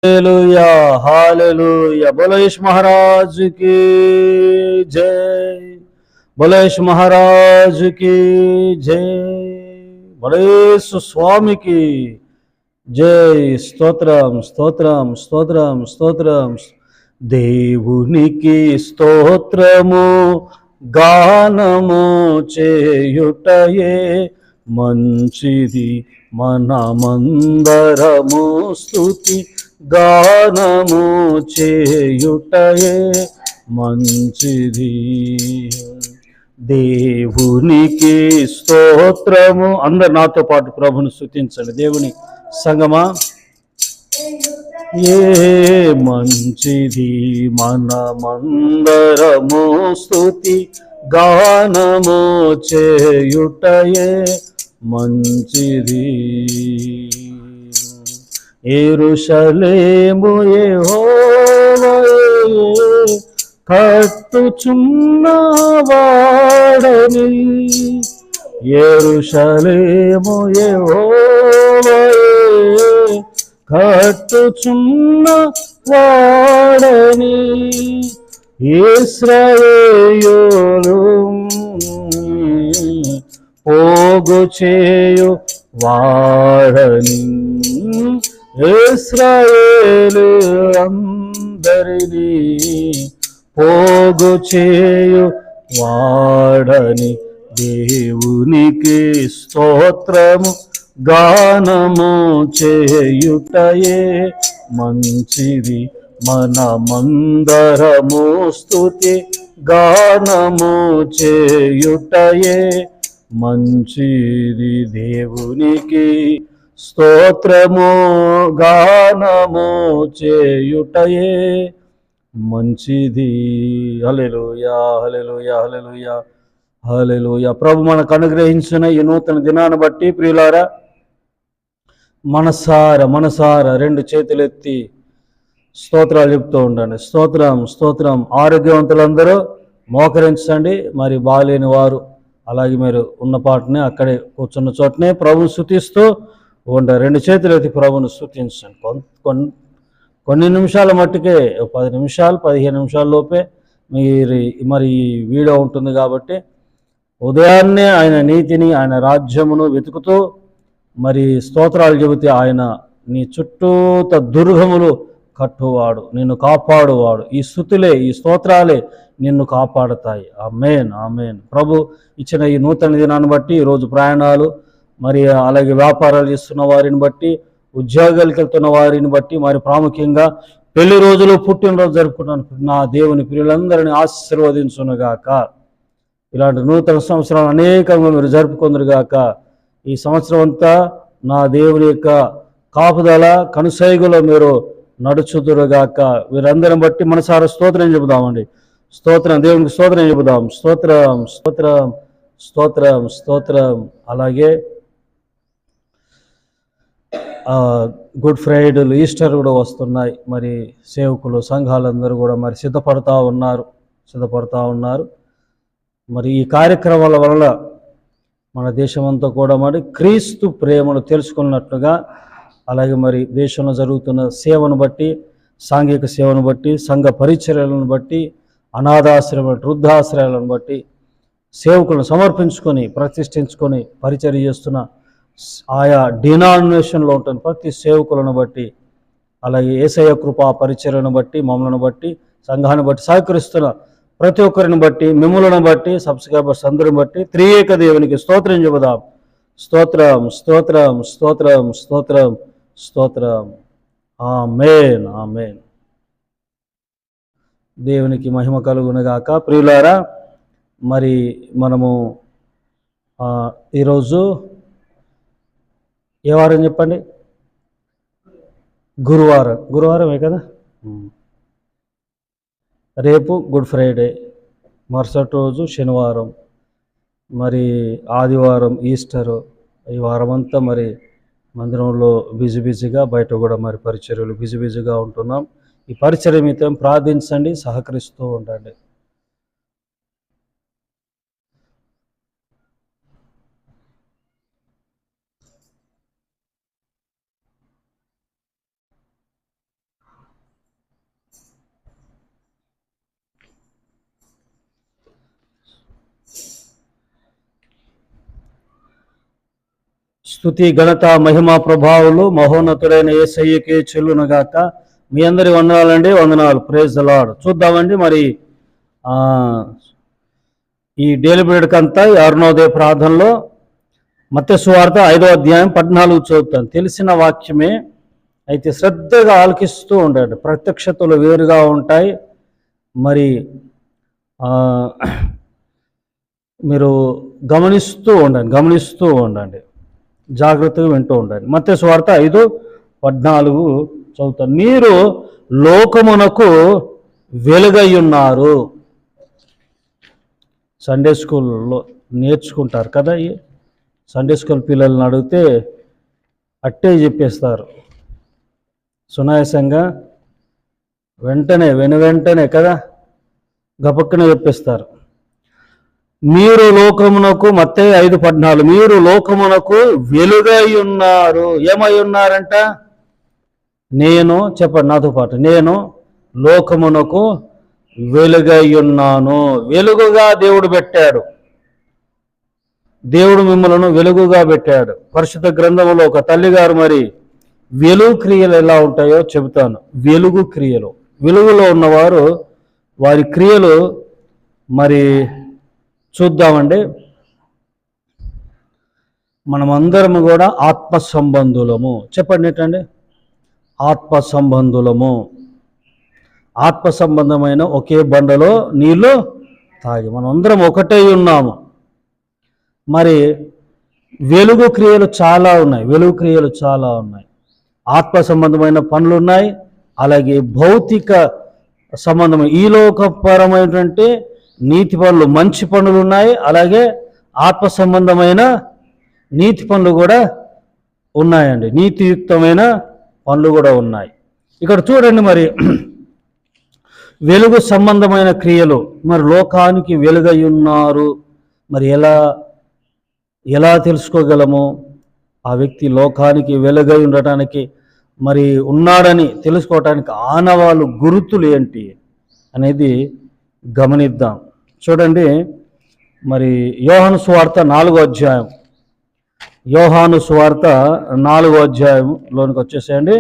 Hallelujah hallelujah. बोलेश महाराज की जय। बोलेश महाराज की जय। बड़ेश स्वामी की जय। స్తోత్రం స్తోత్రం స్తోత్రం స్తోత్రం. దేవునికి స్తోత్రము గానము చేయుటయే మంచిది, మనమందరము స్తుతి గానము చేయుటయే మంచిది. దేవునికి స్తోత్రము. అందరు నాతో పాటు ప్రభుని స్తుతించండి. దేవుని సంగమా, ఏ మంచిది, మనమందరము స్తుతి గానము చేయుటయే మంచిది. యెరూషలేము యెహోవాయే కట్టుచున్నవాడని, యెరూషలేము యెహోవాయే కట్టుచున్న వాడని, ఇశ్రాయేలు పోగు చేయు వాడని, ఇశ్రాయేలు అందరినీ పోగు చేయు వాడని. దేవునికి స్తోత్రము గానము చేయుటయే మంచిది, మనమందరము స్తుతి గానము చేయుటయే మంచిది. దేవునికి స్తోత్రము గానము చేయుటయే మంచిది. హల్లెలూయా హల్లెలూయా హల్లెలూయా హల్లెలూయా. ప్రభు మనకు అనుగ్రహించిన ఈ నూతన దినాన్ని బట్టి ప్రియులారా, మనసార రెండు చేతులెత్తి స్తోత్రాలు చెప్తూ ఉండండి. స్తోత్రం స్తోత్రం. ఆరోగ్యవంతులందరూ మోకరించండి. మరి బాలేని వారు అలాగే మీరు ఉన్న పాటనే అక్కడే కూర్చున్న చోటనే ప్రభుని స్తుతిస్తూ ఉండండి. రెండు చేతులు ఎత్తి ప్రభుని స్తుతించండి. కొన్ని నిమిషాల మట్టుకే, 10 నిమిషాలు 15 నిమిషాల లోపే మరి ఈ వీడియో ఉంటుంది కాబట్టి ఉదయాన్నే ఆయన నీతిని ఆయన రాజ్యమును వెతుకుతూ మరి స్తోత్రాలు చెబితే ఆయన నీ చుట్టూత దుర్గములు కట్టువాడు, నిన్ను కాపాడువాడు. ఈ స్తుతులే, ఈ స్తోత్రాలే నిన్ను కాపాడుతాయి. ఆమేన్ ఆమేన్. ప్రభు ఇచ్చిన ఈ నూతన దినాన్ని బట్టి, ఈరోజు ప్రయాణాలు మరి అలాగే వ్యాపారాలు చేస్తున్న వారిని బట్టి, ఉద్యోగాలకు వెళ్తున్న వారిని బట్టి, మరి ప్రాముఖ్యంగా పెళ్లి రోజులు పుట్టినరోజు జరుపుకుంటున్న నా దేవుని ప్రియులందరినీ ఆశీర్వదించునుగాక. ఇలాంటి నూతన సంవత్సరాలు అనేకంగా మీరు జరుపుకుందరుగాక. ఈ సంవత్సరం అంతా నా దేవుని యొక్క కాపుదల కనుసైగులో మీరు నడుచుదురుగాక. వీరందరం బట్టి మనసారా స్తోత్రం చెబుదామండి. స్తోత్రం, దేవునికి స్తోత్రం చెబుదాం. స్తోత్రం స్తోత్రం స్తోత్రం స్తోత్రం. అలాగే గుడ్ ఫ్రైడేలు, ఈస్టర్ కూడా వస్తున్నాయి. మరి సేవకులు సంఘాలందరూ కూడా మరి సిద్ధపడుతూ ఉన్నారు. మరి ఈ కార్యక్రమాల వలన మన దేశమంతా కూడా మరి క్రీస్తు ప్రేమను తెలుసుకున్నట్లుగా, అలాగే మరి దేశంలో జరుగుతున్న సేవను బట్టి, సాంఘిక సేవను బట్టి, సంఘ పరిచర్యలను బట్టి, అనాథాశ్రమ వృద్ధాశ్రయాలను బట్టి సేవకులను సమర్పించుకొని ప్రతిష్ఠించుకొని పరిచర్య చేస్తున్న ఆయా డినామినేషన్లో ఉంటున్న ప్రతి సేవకులను బట్టి, అలాగే యేసయ్య కృపా పరిచర్యను బట్టి, మమ్మలను బట్టి, సంఘాన్ని బట్టి సహకరిస్తున్న ప్రతి ఒక్కరిని బట్టి, మిమ్ములను బట్టి, సబ్స్క్రైబర్స్ అందరిని బట్టి త్రియేక దేవునికి స్తోత్రం చెబుదాం. స్తోత్రం స్తోత్రం స్తోత్రం స్తోత్రం స్తోత్రం. ఆమేన్ ఆమేన్. దేవునికి మహిమ కలుగునుగాక. ప్రియులారా, మరి మనము ఈరోజు ఏ వారం చెప్పండి? గురువారమే కదా. రేపు గుడ్ ఫ్రైడే, మరుసటి రోజు శనివారం, మరి ఆదివారం ఈస్టరు. ఈ వారం అంతా మరి మందిరంలో బిజీగా, బయట కూడా మరి పరిచర్యలు బిజీగా ఉంటున్నాం. ఈ పరిచర్య నిమిత్తం ప్రార్థించండి, సహకరిస్తూ ఉండండి. స్తుతి ఘనత మహిమ ప్రభావాలు మహోన్నతుడైన యేసయ్యకే చెల్లునుగాక. మీ అందరి వందనాలండి, వందనాలు. Praise the Lord. చూద్దామండి మరి ఈ డైలీ బ్రెడ్ అంతా అరుణోదయ ప్రార్థనలో మత్తయి సువార్త 5వ అధ్యాయం 14 చదువుతాను. తెలిసిన వాక్యమే, అయితే శ్రద్ధగా ఆలకిస్తూ ఉండండి. ప్రత్యక్షతలు వేరుగా ఉంటాయి. మరి మీరు గమనిస్తూ ఉండండి, జాగ్రత్తగా వింటూ ఉండండి. మత్తయి సువార్త 5:14 చదువుతాను. మీరు లోకమునకు వెలుగై ఉన్నారు. సండే స్కూల్లో నేర్చుకుంటారు కదా. సండే స్కూల్ పిల్లల్ని అడిగితే అట్టే చెప్పేస్తారు సునాయాసంగా, వెంటనే కదా, గపక్కన చెప్పేస్తారు. మీరు లోకమునకు, మత్తయి 5:14, మీరు లోకమునకు వెలుగై ఉన్నారు. ఏమై ఉన్నారంట? నేను, చెప్పండి నాతో పాటు, నేను లోకమునకు వెలుగై ఉన్నాను. వెలుగుగా దేవుడు పెట్టాడు. దేవుడు మిమ్మల్ని వెలుగుగా పెట్టాడు. పరిశుద్ధ గ్రంథంలో ఒక తల్లిగారు మరి వెలుగు క్రియలు ఎలా ఉంటాయో చెబుతాను. వెలుగు క్రియలు, వెలుగులో ఉన్నవారు వారి క్రియలు మరి చూద్దామండి. మనమందరము కూడా ఆత్మ సంబంధులము. చెప్పండి ఏంటండి? ఆత్మ సంబంధులము. ఆత్మ సంబంధమైన ఒకే బండలో నీళ్ళు తాగి మనమందరం ఒకటై ఉన్నాము. మరి వెలుగు క్రియలు చాలా ఉన్నాయి. ఆత్మ సంబంధమైన పనులు ఉన్నాయి, అలాగే భౌతిక సంబంధమైన ఈ లోకపరమైనటువంటి నీతి పనులు, మంచి పనులు ఉన్నాయి. అలాగే ఆత్మ సంబంధమైన నీతి పనులు కూడా ఉన్నాయండి. నీతియుక్తమైన పనులు కూడా ఉన్నాయి. ఇక్కడ చూడండి, మరి వెలుగు సంబంధమైన క్రియలు. మరి లోకానికి వెలుగై ఉన్నారు. మరి ఎలా తెలుసుకోగలము? ఆ వ్యక్తి లోకానికి వెలుగై ఉండటానికి, మరి ఉన్నాడని తెలుసుకోవటానికి ఆనవాళ్ళు, గుర్తులు ఏంటి అనేది గమనిద్దాం. చూడండి, మరి యోహాను సువార్త 4వ అధ్యాయం, యోహాను సువార్త 4వ అధ్యాయంలోనికి వచ్చేసేయండి.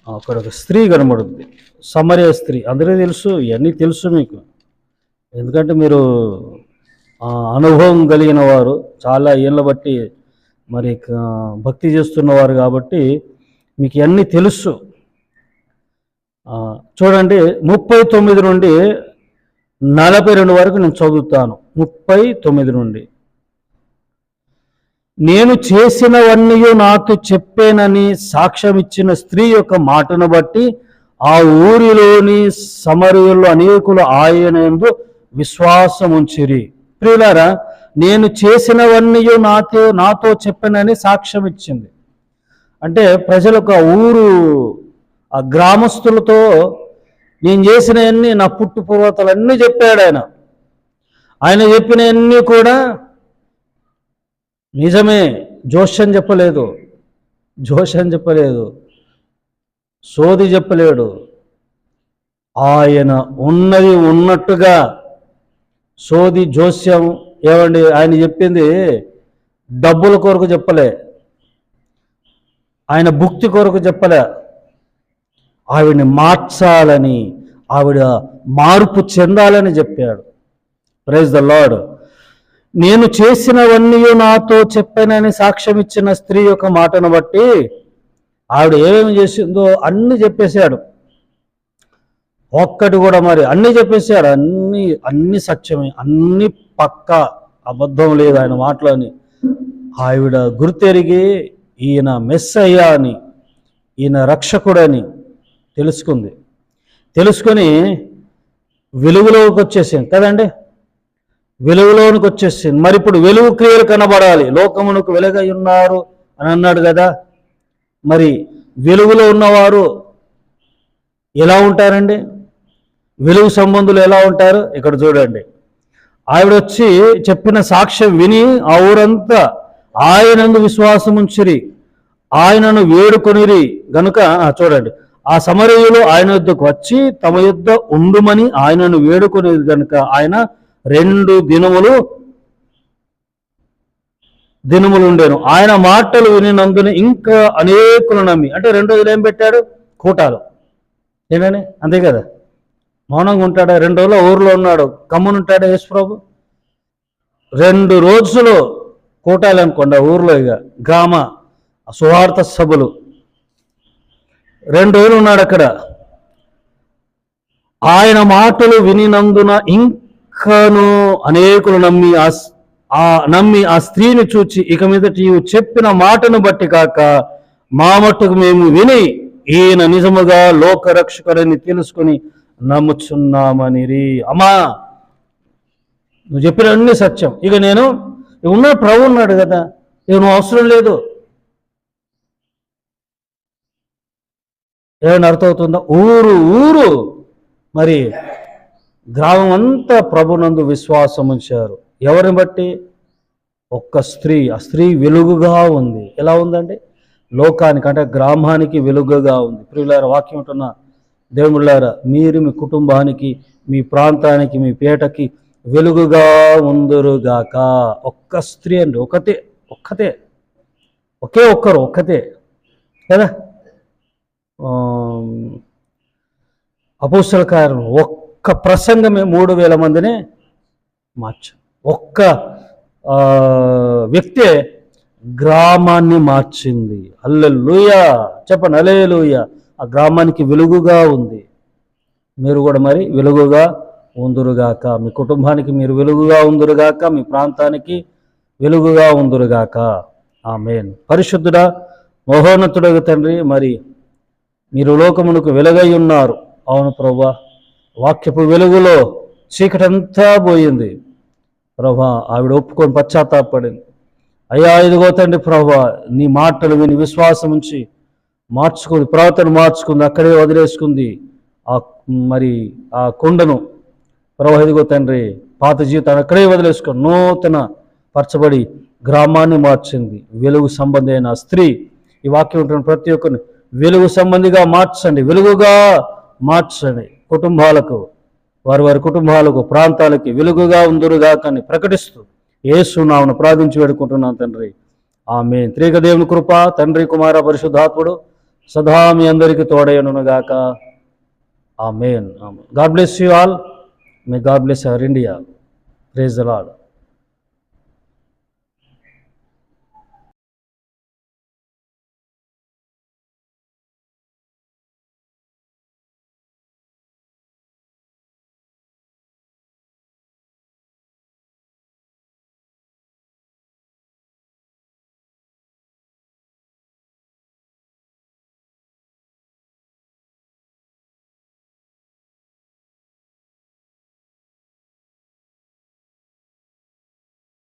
అక్కడ ఒక స్త్రీ కనబడుద్ది, సమరయ స్త్రీ. అందరికీ తెలుసు, ఇవన్నీ తెలుసు మీకు, ఎందుకంటే మీరు అనుభవం కలిగిన వారు, చాలా ఏళ్ళ బట్టి మరి భక్తి చేస్తున్నవారు కాబట్టి మీకు ఇవన్నీ తెలుసు. చూడండి, 39 నుండి 42 వరకు నేను చదువుతాను. 39 నుండి. నేను చేసినవన్నీ నాతో చెప్పానని సాక్ష్యం ఇచ్చిన స్త్రీ యొక్క మాటను బట్టి ఆ ఊరిలోని సమరయుల్లో అనేకులు ఆయన యందు విశ్వాసం ఉంచిరి. ప్రియులారా, నేను చేసినవన్నీ నాతో చెప్పానని సాక్ష్యం ఇచ్చింది. అంటే ప్రజలకు, ఆ ఊరు, ఆ గ్రామస్తులతో నేను చేసినవన్నీ, నా పుట్టు పూర్వతలన్నీ చెప్పాడు ఆయన చెప్పినవన్నీ కూడా నిజమే. జోష్యం చెప్పలేదు, సోది చెప్పలేడు. ఆయన ఉన్నది ఉన్నట్టుగా, సోది జోస్యం ఏమండి, ఆయన చెప్పింది డబ్బుల కొరకు చెప్పలే, ఆయన భుక్తి కొరకు చెప్పలే. ఆవిడని మార్చాలని, ఆవిడ మార్పు చెందాలని చెప్పాడు. Praise the Lord. నేను చేసినవన్నీ నాతో చెప్పానని సాక్ష్యం ఇచ్చిన స్త్రీ యొక్క మాటను బట్టి ఆవిడ ఏమేమి చేసిందో అన్నీ చెప్పేశాడు. ఒక్కటి కూడా మరి అన్నీ చెప్పేశాడు. అన్ని సత్యమే, అన్ని పక్క, అబద్ధం లేదు ఆయన మాటలని. ఆవిడ గుర్తెరిగి ఈయన మెస్సయ్య అని, ఈయన రక్షకుడని తెలుసుకొని వెలుగులోకి వచ్చేసింది కదండి. వెలుగులోనికి వచ్చేసింది. మరి ఇప్పుడు వెలుగు క్రియలు కనబడాలి. లోకమునకు వెలుగై ఉన్నారు అని అన్నాడు కదా. మరి వెలుగులో ఉన్నవారు ఎలా ఉంటారండి? వెలుగు సంబంధులు ఎలా ఉంటారు? ఇక్కడ చూడండి, ఆవిడ వచ్చి చెప్పిన సాక్ష్యం విని ఆ ఊరంతా ఆయనందు విశ్వాసం ఉంచిరి, ఆయనను వేడుకొనిరి గనుక. చూడండి, ఆ సమరయులు ఆయన యుద్ధకు వచ్చి తమ యుద్ధ ఉండుమని ఆయనను వేడుకొనిరి గనుక ఆయన 2 దినములు దినములు ఉండేను. ఆయన మాటలు వినినందున ఇంకా అనేకులు నమ్మి. అంటే రెండోది ఏం పెట్టాడు? కూటాలు. ఏమని? అంతే కదా. మౌనంగా ఉంటాడా? 2 రోజులు ఊర్లో ఉన్నాడు, కమ్మునుంటాడా యేసుప్రభు? 2 రోజులు కూటాలు అనుకోండి ఊర్లో, ఇక గ్రామ సువార్త సభలు. 2 రోజులు ఉన్నాడు అక్కడ. ఆయన మాటలు వినినందున ఇంకను అనేకులు నమ్మి ఆ స్త్రీని చూచి, ఇక మీదట నీవు చెప్పిన మాటను బట్టి కాక మా మట్టుకు మేము విని ఈయన నిజముగా లోకరక్షకుడని తెలుసుకొని నమ్ముచున్నామనిరి. అమ్మా, నువ్వు చెప్పిన అన్ని సత్యం. ఇక నేను ప్రభు ఉన్నాడు కదా, ఇక నువ్వు అవసరం లేదు. ఏమైనా అర్థమవుతుందా? ఊరు మరి గ్రామం అంతా ప్రభునందు విశ్వాసం ఉంచారు. ఎవరిని బట్టి? ఒక్క స్త్రీ. ఆ స్త్రీ వెలుగుగా ఉంది. ఎలా ఉందండి? లోకానికి, అంటే గ్రామానికి వెలుగుగా ఉంది. ప్రియులారా, వాక్యం ఉంటున్న దేవుళ్ళారా, మీరు మీ కుటుంబానికి, మీ ప్రాంతానికి, మీ పేటకి వెలుగుగా ఉందరుగాక. ఒక్క స్త్రీ అండి, ఒక్కతే ఒక్కతే కదా. అపోస్తల కార్యం ఒక్క ప్రసంగమే 3000 మందిని మార్చారు. ఒక్క వ్యక్తే గ్రామాన్ని మార్చింది. హల్లెలూయా చెప్పండి, హల్లెలూయా. ఆ గ్రామానికి వెలుగుగా ఉంది. మీరు కూడా మరి వెలుగుగా ఉందురుగాక. మీ కుటుంబానికి మీరు వెలుగుగా ఉందురుగాక. మీ ప్రాంతానికి వెలుగుగా ఉందురుగాక. ఆమేన్. పరిశుద్ధుడా, మహోన్నతుడగు తండ్రి, మరి మీరు లోకమునకు వెలుగై ఉన్నారు. అవును ప్రభువా, వాక్యపు వెలుగులో చీకటంతా పోయింది ప్రభువా. ఆవిడ ఒప్పుకొని పశ్చాత్తాపడింది. అయ్యా, ఇదిగో తండ్రి ప్రభువా, నీ మాటలు విని విశ్వాసం ఉంచి మార్చుకుంది, ప్రవర్తన మార్చుకుంది, అక్కడే వదిలేసుకుంది మరి ఆ కొండను. ప్రభువా, ఇదిగో తండ్రి, పాత జీవితాన్ని అక్కడే వదిలేసుకొని నూతన పరచబడి గ్రామాన్ని మార్చింది. వెలుగు సంబంధి అయిన స్త్రీ. ఈ వాక్యం ఉంటున్న ప్రతి ఒక్కరిని వెలుగు సంబంధిగా మార్చండి, వెలుగుగా మార్చండి. కుటుంబాలకు, వారి కుటుంబాలకు, ప్రాంతాలకి వెలుగుగా ఉందురుగాకని ప్రకటిస్తూ యేసు నామమున ప్రార్థించి వేడుకుంటున్నాను తండ్రి. ఆమేన్. త్రియేక దేవుని కృప, తండ్రి, కుమార, పరిశుద్ధాత్ముడు సదా మీ అందరికీ తోడైయుండుగాక. Amen. God bless you all. May God bless our India. Praise the lord.